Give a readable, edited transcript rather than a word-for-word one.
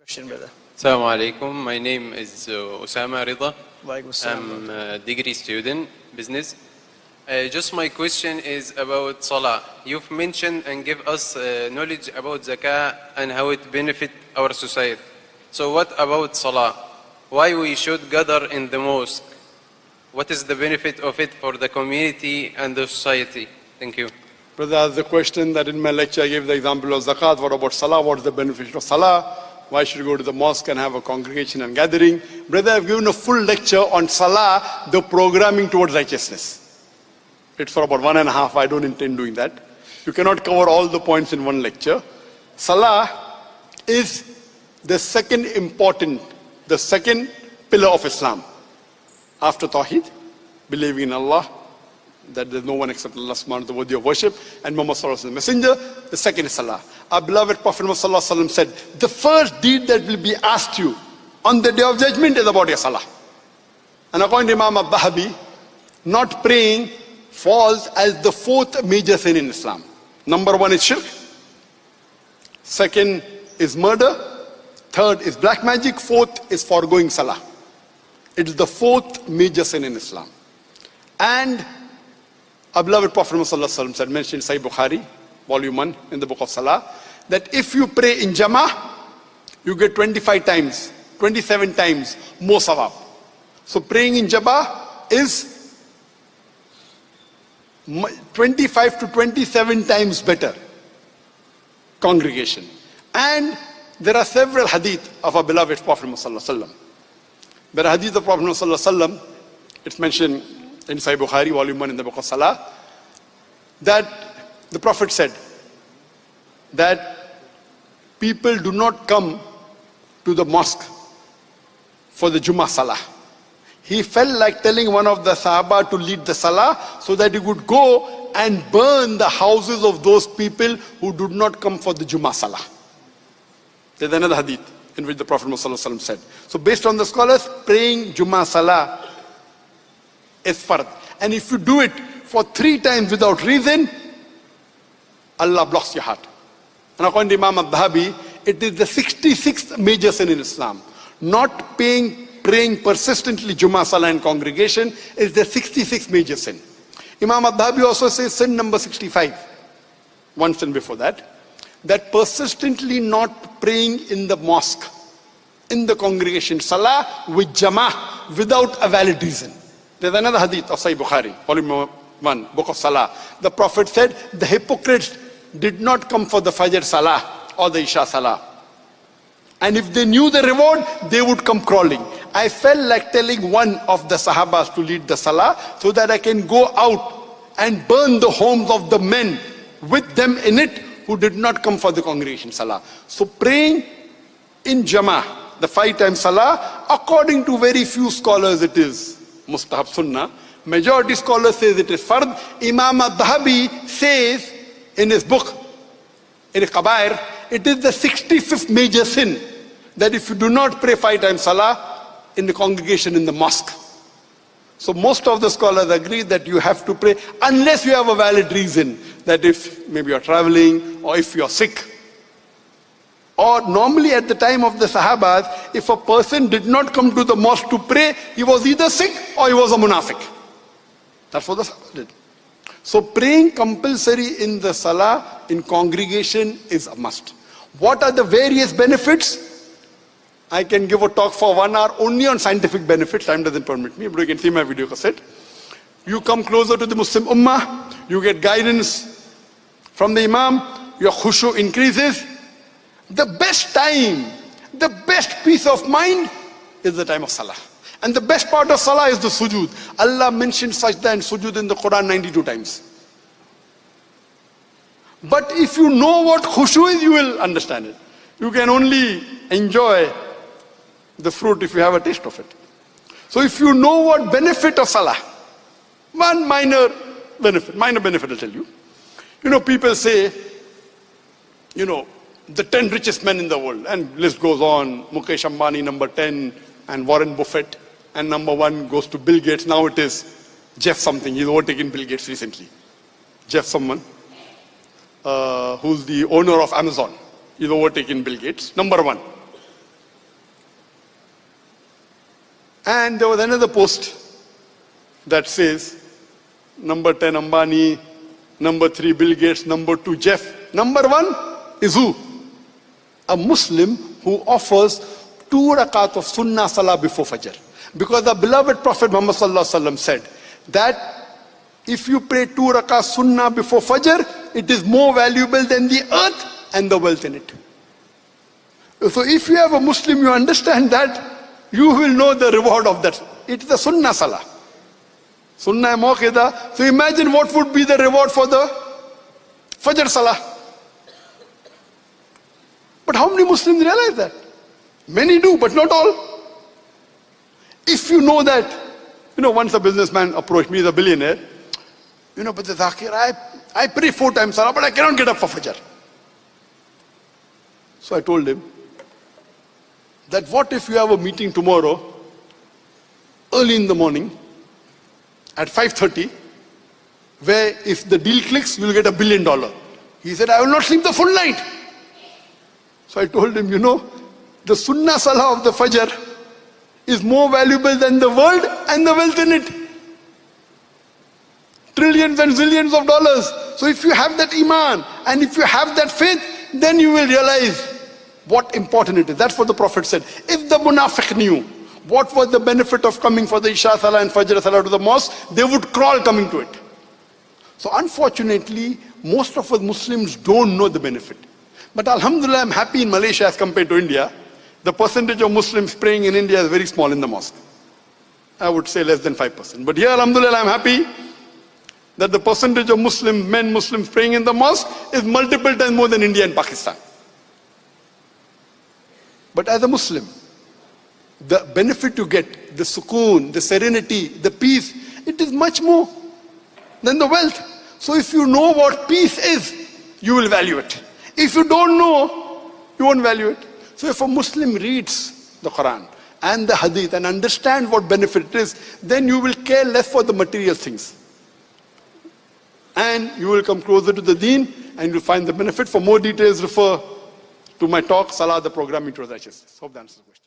Question, brother. Assalamu alaikum. My name is Osama Rida. Walaikum assalam. I'm a degree student, business. Just my question is about Salah. You've mentioned and give us knowledge about Zakah and how it benefit our society. So what about Salah? Why we should gather in the mosque? What is the benefit of it for the community and the society? Thank you. Brother asked the question that in my lecture I gave the example of Zakat. What about Salah? What is the benefit of Salah? Why should you go to the mosque and have a congregation and gathering? Brother, I've given a full lecture on Salah, the programming towards righteousness. It's for about 1.5. I don't intend doing that. You cannot cover all the points in one lecture. Salah is the second pillar of Islam. After Tawheed, believing in Allah, that there's no one except Allah subhanahu wa ta'ala worthy of worship, and Muhammad sallallahu alaihi wasallam, messenger. The second is Salah. Our beloved Prophet Muhammad sallallahu alaihi wasallam said, the first deed that will be asked you on the day of judgment is about your Salah. And according to Imam al-Dhahabi, not praying falls as the fourth major sin in Islam. Number 1 is shirk. Second is murder. Third is black magic. Fourth is foregoing Salah. It is the fourth major sin in Islam. And our beloved Prophet Muhammad said, mentioned in Sahih Bukhari, volume 1 in the book of Salah, that if you pray in Jama'ah, you get 25 times, 27 times more sawab. So praying in Jama'ah is 25 to 27 times better congregation. And there are several hadith of our beloved Prophet Muhammad. There are hadith of Prophet Muhammad, it's mentioned in Sahih Bukhari, volume 1 in the book of Salah, that the Prophet said that people do not come to the mosque for the Jummah Salah. He felt like telling one of the Sahaba to lead the Salah so that he would go and burn the houses of those people who did not come for the Jummah Salah. There's another hadith in which the Prophet Muhammad said. So based on the scholars, praying Jummah Salah is fard. And if you do it for 3 times without reason, Allah blocks your heart. And according to Imam al-Dhahabi, it is the 66th major sin in Islam. Not praying persistently Jummah Salah in congregation is the 66th major sin. Imam al-Dhahabi also says sin number 65, one sin before that persistently not praying in the mosque, in the congregation, Salah with Jama'ah without a valid reason. There's another hadith of Sahih Bukhari, volume 1, book of Salah. The Prophet said, the hypocrites did not come for the Fajr Salah or the Isha Salah. And if they knew the reward, they would come crawling. I felt like telling one of the Sahabas to lead the Salah so that I can go out and burn the homes of the men with them in it who did not come for the congregation Salah. So praying in Jama'ah, the 5 times Salah, according to very few scholars it is Mustahab Sunnah. Majority scholars says it is Fard. Imam al-Dhahabi says in his book, in Kabair, it is the 65th major sin that if you do not pray 5 times Salah in the congregation in the mosque. So most of the scholars agree that you have to pray unless you have a valid reason, that if maybe you're traveling or if you're sick. Or normally at the time of the Sahabas, if a person did not come to the mosque to pray, he was either sick or he was a munafiq. That's what the Sahabas did. So praying compulsory in the Salah in congregation is a must. What are the various benefits? I can give a talk for 1 hour only on scientific benefits. Time doesn't permit me, but you can see my video cassette. You come closer to the Muslim Ummah, you get guidance from the Imam, your khushu increases. The best time, the best peace of mind is the time of Salah. And the best part of Salah is the sujood. Allah mentioned sajda and sujood in the Quran 92 times. But if you know what khushu is, you will understand it. You can only enjoy the fruit if you have a taste of it. So if you know what benefit of Salah, one minor benefit I'll tell you. You know, people say, you know, the 10 richest men in the world, and list goes on. Mukesh Ambani number 10, and Warren Buffett, and number 1 goes to Bill Gates. Now it is Jeff something. He's overtaken Bill Gates recently. Jeff someone, who's the owner of Amazon. He's overtaken Bill Gates. Number 1. And there was another post that says, number 10 Ambani, number 3 Bill Gates, number 2 Jeff. Number 1 is who? A Muslim who offers 2 rakat of Sunnah Salah before Fajr. Because the beloved Prophet Muhammad Sallallahu Alaihi Wasallam said that if you pray 2 rakat Sunnah before Fajr, it is more valuable than the earth and the wealth in it. So if you have a Muslim, you understand that, you will know the reward of that. It's the Sunnah Salah. Sunnah Muqida. So imagine what would be the reward for the Fajr Salah. But how many Muslims realize that? Many do, but not all. If you know that, once a businessman approached me, he's a billionaire, but the Zakir, I pray 4 times Salah, but I cannot get up for Fajr. So I told him, that what if you have a meeting tomorrow, early in the morning, at 5:30, where if the deal clicks, you'll get $1 billion. He said, I will not sleep the full night. So I told him, the Sunnah Salah of the Fajr is more valuable than the world and the wealth in it. Trillions and zillions of dollars. So if you have that Iman, and if you have that faith, then you will realize what important it is. That's what the Prophet said. If the Munafiq knew what was the benefit of coming for the Isha Salah and Fajr Salah to the mosque, they would crawl coming to it. So unfortunately, most of us Muslims don't know the benefit. But Alhamdulillah, I'm happy in Malaysia as compared to India. The percentage of Muslims praying in India is very small in the mosque. I would say less than 5%. But here, Alhamdulillah, I'm happy that the percentage of Muslims praying in the mosque is multiple times more than India and Pakistan. But as a Muslim, the benefit you get, the sukoon, the serenity, the peace, it is much more than the wealth. So if you know what peace is, you will value it. If you don't know, you won't value it. So if a Muslim reads the Quran and the Hadith and understands what benefit it is, then you will care less for the material things. And you will come closer to the deen and you'll find the benefit. For more details, refer to my talk, Salah, the Programming Towards Righteousness. Hope that answers the question.